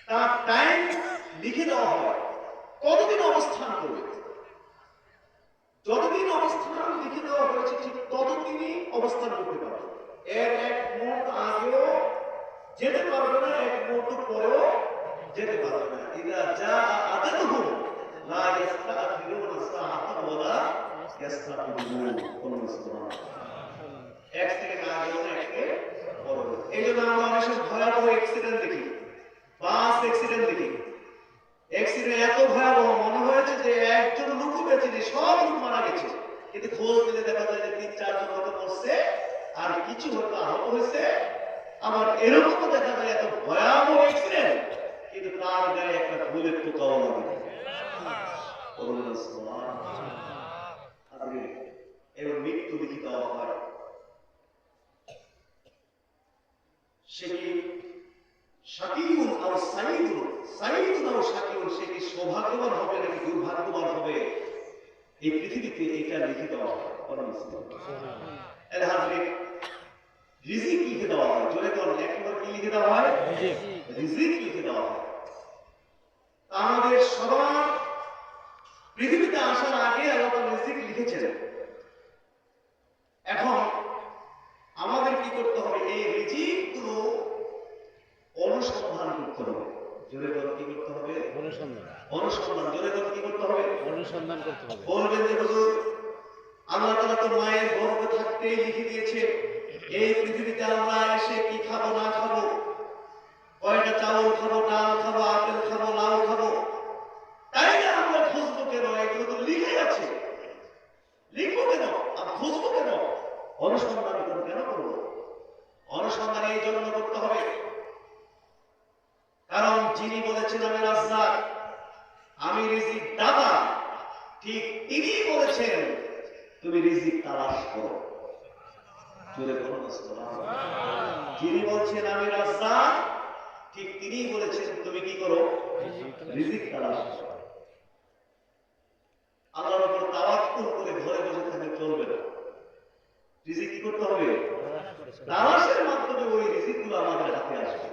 তার টাইম লিখে দেওয়া হয়, কতদিন অবস্থান করবে। যতদিন অবস্থান লিখে দেওয়া হয়েছে ঠিক ততদিনই অবস্থান করতে পারবে। এর এক মুহূর্ত আগেও যেতে পারবে না, এক মুহূর্ত পরেও যেতে পারবে না। ইদা জা আজালুহুম লা ইস্তাখিরুনা সাআতান ওয়া লা ইস্তাকদিমুন। এক সেকেন্ড আগেও না, এক সেকেন্ড পরেও। এই জন্য আমরা অনেক সময় ভয়াবহ অ্যাক্সিডেন্ট দেখি, বাস অ্যাক্সিডেন্ট দেখি। অ্যাক্সিডেন্ট এত ভয়াবহ মনে হয়েছে যে একজন লোক বেঁচে নেই, সব লোক মারা গেছে, কিন্তু খোঁজ দিলে দেখা যায় যে ৩-৪ জন হয়তো মরছে আর কিছু হয়তো আহত হয়েছে। আবার এরকমও দেখা যায় এত ভয়াবহ অ্যাক্সিডেন্ট কিন্তু তার গায়ে একটা বুলেট পোকাও লাগে। এবং মৃত্যু লিখে দেওয়া হয়। সে কি শাকিউন আর সাইদুন, সাইদুন আর শাকিউন, সে কি সৌভাগ্যবান হবে নাকি দুর্ভাগ্যবান হবে, এই পৃথিবীতে এটা লিখে দেওয়া হয়। রিজিক লিখে দেওয়া হয়। জোরে বলুন, একবার কি লিখে দেওয়া হয়? রিজিক লিখে দেওয়া হয়। আমাদের সবার পৃথিবীতে আসার আগে আল্লাহ রিজিক লিখেছেন। এখন আমাদের কি করতে হবে? এই রিজিক গুলো অনুসন্ধান করতে হবে। জোরে বলুন, কি করতে হবে? অনুসন্ধান। জোরে বলুন, কি করতে হবে? অনুসন্ধান করতে হবে। বলবেন যে হুজুর, আল্লাহ তাআলা তো মায়ের গর্ভে থাকতেই লিখে দিয়েছে এই পৃথিবীতে আমরা এসে কি খাবো না খাবো, কয়টা চাউল খাবো, ডাল খাবো, আপেল খাবো, লাউ খাবো, তাই না আমরা খুঁজবো কেন? এগুলো তো লিখে আছে, লিখবো কেন আর খুঁজবো কেন? অনুসন্ধান কেন করবো? অনুসন্ধান এই জন্য করতে হবে কারণ যিনি বলেছেন আমি রাজ্জাক, আমি রিজিক দাতা, ঠিক তিনি বলেছেন তুমি রিজিক তালাশ করো। জোরে বলুন সুবহানাল্লাহ। যিনি বলছেন আমি রাজ্জাক, ঠিক তিনি বলেছেন তুমি কি করো? রিজিক তালাশ করো। আল্লাহর উপর তাওয়াক্কুল করে ঘরে বসে থাকলে চলবে না। রিজিক কি করতে হবে? তালাশের মাধ্যমে ওই রিজিকগুলো আমাদের হাতে আসবে।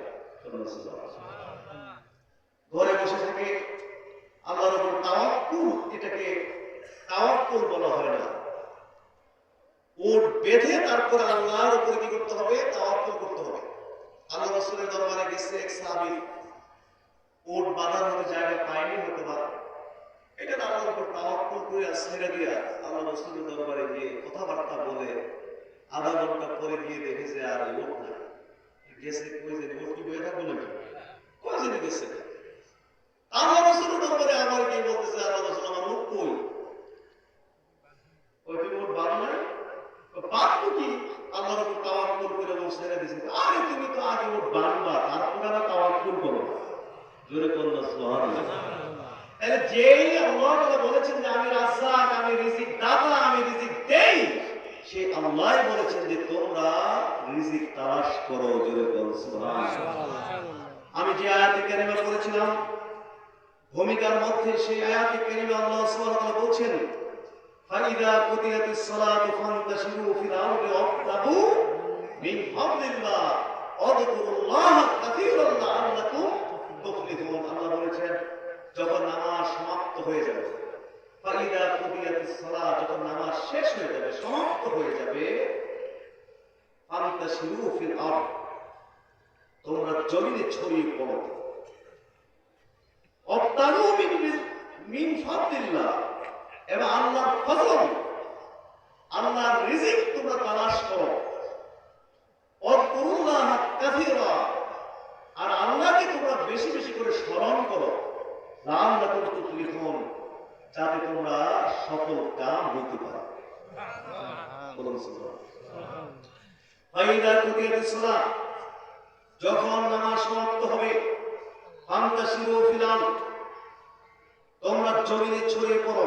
ঘরে বসে থেকে আল্লাহর উপর তাওয়াক্কুল, এটাকে তাওয়াক্কুল বলা হয় না। ওট বেঁধে তারপর আল্লাহর উপরে কি করতে হবে? তাওয়াক্কুল করতে হবে। আল্লাহ রাসূলের দরবারে গেছে এক সাহাবী, ওট বাঁধার মতো জায়গা পায়নি হতে পারে, এটা আল্লাহর উপর তাওয়াক্কুল করে ছেড়ে দিয়া আল্লাহ রাসূলের দরবারে গিয়ে কথাবার্তা বলে আধা ঘন্টা পরে গিয়ে দেখেছে আর ওট না। গেছে কই যে ওট কি বয়ে থাকবে নাকি? কই যে গেছে। আল্লাহ রাসূলের দরবারে আমার কি বলতেছে, আল্লাহ রাসূল আমার ওট কই? ওই কি ওট বাঁধা নাই? বাঁধবো কি? আল্লাহর উপর তাওয়াক্কুল করে ওট ছেড়ে দিয়েছে। আরে তুমি তো আগে ওট বাঁধবা, তারপরে আবার তাওয়াক্কুল করো। জোরে বলুন সুবহানাল্লাহ। তাহলে যেই আল্লাহ তাআলা বলেছেন যে আমি রাজ্জাক, আমি রিজিক দাতা, আমি রিজিক দেই, সেই আল্লাহই বলেছেন যে তোমরা রিজিক তালাশ করো। জোরে বলুন সুবহানাল্লাহ। আমি যে আয়াতে কারিমা পড়েছিলাম ভূমিকার মধ্যে, সেই আয়াতে কারিমা আল্লাহ সুবহানাহু ওয়া তাআলা বলছেন ফাইদা কুদিয়াতিস সালাতু ফান্তাশিরু ফিল আরদি ওয়াবতাগু মিন ফাদলিল্লাহ ওয়াযকুরুল্লাহ কাসীরান লাআল্লাকুম তুফলিহুন। আল্লাহ বলেছেন যখন নামাজ সমাপ্ত হয়ে যাবে, ফাইদা কুদিয়াতিস সালাত, যখন নামাজ শেষ হয়ে যাবে, সমাপ্ত হয়ে যাবে, ফান্তাশিরু ফিল আরদ, তোমরা জমিনে ছড়িয়ে পড়ো, ওয়াবতাগু মিন ফাদলিল্লাহ, এবং আল্লাহর ফজল, আল্লাহর রিজিক তোমরা তালাশ করো, ওয়াযকুরুল্লাহ কাসীরা, আর আল্লাহকে তোমরা বেশি বেশি করে স্মরণ করো, লাআল্লাকুম তুফলিহুন, যাতে তোমরা সফল কাম হতে পারো। বলুন সুবহানাল্লাহ। ফাইদা কুদিয়াতিস সালাত, যখন নামাজ সমাপ্ত হবে, ফান্তাশিরু ফিল আরদ, তোমরা জমিনে ছড়িয়ে পড়ো,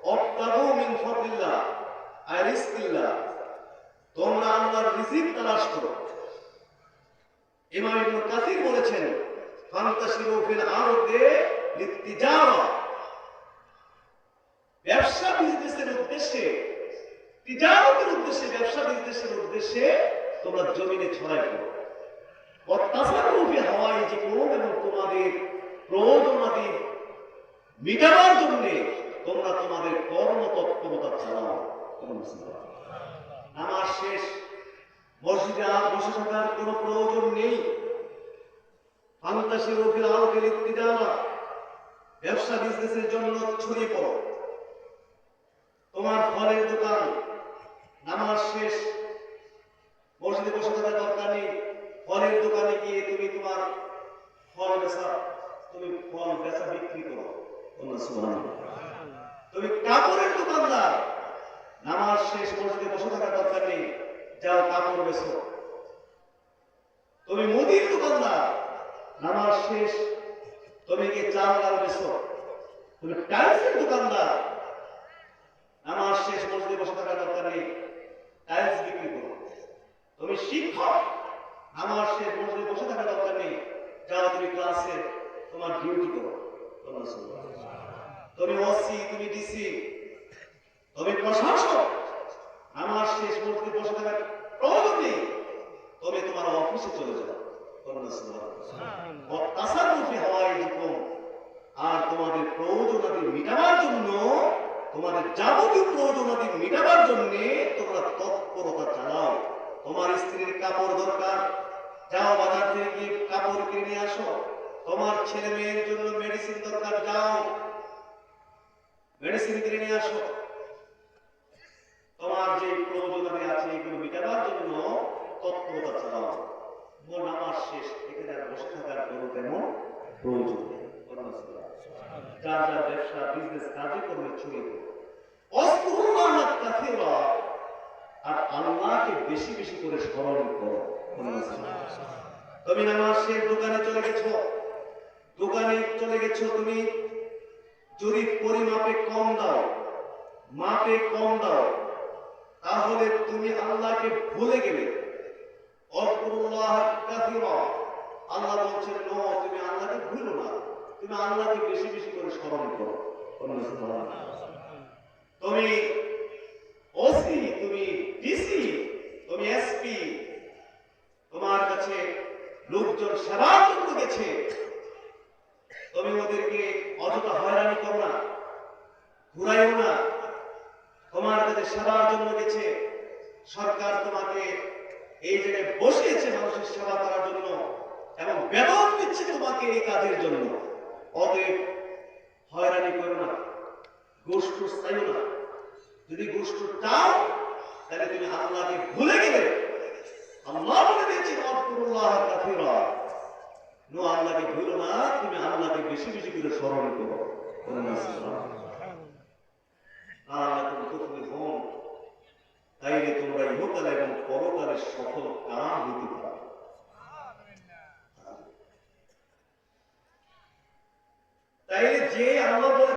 ওয়াবতাগু মিন ফাদলিল্লাহ, আই রিজকিল্লাহ, তোমরা আল্লাহর রিজিক তালাশ করো। ইমাম ইবনে কাসির বলেছেন ফান্তাশিরু ফিল আরদি লিতিজারা, ব্যবসা বিজনেসের উদ্দেশ্যে, তিজারতের উদ্দেশ্যে, ব্যবসা বিজনেসের উদ্দেশ্যে তোমরা জমিনে ছড়াই পড়ো। অত্যাচাররূপী হাওয়াই জীবন এবং তোমাদের প্রয়োজনাদি মিটাবার জন্য তোমরা তোমাদের কর্ম তৎপরতা চালাও। নামাজ শেষ, মসজিদে আর বসে থাকার কোনো প্রয়োজন নেই। ফান্তাসি রফিল আলোকে লিখতে যাওয়া, ব্যবসা বিজনেসের জন্য ছড়িয়ে পড়ো। তোমার ফলের দোকান, নামাজ শেষ, মসজিদে বসে থাকার দরকার নেই। ফলের দোকানে গিয়ে তুমি তোমার ফল বেচা, তুমি ফল বেচা বিক্রি করো। তুমি কাপড়ের দোকানদার, নামাজ শেষ, মসজিদে বসে থাকার দরকার নেই, যাও কাপড় বেচো। তুমি মুদির দোকানদার, নামাজ শেষ, তুমি গিয়ে চাল ডাল বেচো। তুমি টাইলসের দোকানদার, নামাজ শেষ, মসজিদে বসে থাকার দরকার নেই, টাইলস বিক্রি করো। তুমি শিক্ষক, নামাজ শেষ, মসজিদে বসে থাকার দরকার নেই, যাও তুমি ক্লাসে তোমার ডিউটি করো। তুমি ওসি, তুমি ডিসি, তুমি প্রশাসক, নামাজ শেষ, মসজিদে বসে থাকার প্রয়োজন নেই, তুমি তোমার অফিসে চলে যাও। অত্যাচাররূপী হাওয়াই জীবন আর তোমাদের প্রয়োজনাদি মিটাবার জন্য, তোমাদের যাবতীয় প্রয়োজনাদি মিটাবার জন্য তোমরা তৎপরতা চালাও। তোমার স্ত্রীর কাপড় দরকার, যাও বাজার থেকে গিয়ে কাপড় কিনে নিয়ে আসো। তোমার ছেলে মেয়ের জন্য মেডিসিন দরকার, যাও মেডিসিন কিনে নিয়ে আসো। তোমার যে প্রয়োজনাদি আছে এগুলো মিটাবার জন্য তৎপরতা চালাও। নামাজ শেষ, এখানে আর বসে থাকার কোনো তেমন প্রয়োজন নেই। যার যার ব্যবসা বিজনেস কাজে কর্মে ছড়িয়ে দেবে। আর আল্লাহকে বেশি বেশি করে স্মরণ করো। তুমি নামাজ শেষ, দোকানে চলে গেছো, তুমি যদি পরিমাপে কম দাও, মাপে কম দাও, তাহলে তুমি আল্লাহকে ভুলে গেলে। আল্লাহ বলছেন, তুমি আল্লাহকে ভুলো না, তুমি আল্লাহকে বেশি বেশি করে স্মরণ করো। তুমি ওসি, তুমি ডিসি, তুমি এসপি, তোমার কাছে লোকজন সেবার জন্য গেছে, তুমি ওদেরকে অযথা হয়রানি করো না, ঘুরাইও না। তোমার কাছে সেবার জন্য গেছে, সরকার তোমাকে এই জায়গায় বসিয়েছে মানুষের সেবা করার জন্য এবং বেতন দিচ্ছে তোমাকে এই কাজের জন্য। অতএব হয়রানি করো না, গোষ্ঠ চাইও না। যদি গোষ্ঠ চাও তাহলে তুমি আল্লাহকে ভুলে গেলে। আল্লাহ বলে দিয়েছেন, আল্লাহকে ভুলো না, তুমি আল্লাহকে বেশি বেশি করে স্মরণ করো। তাইলে তোমরা ইহকালে এবং পরকালে সফল কাম হইতে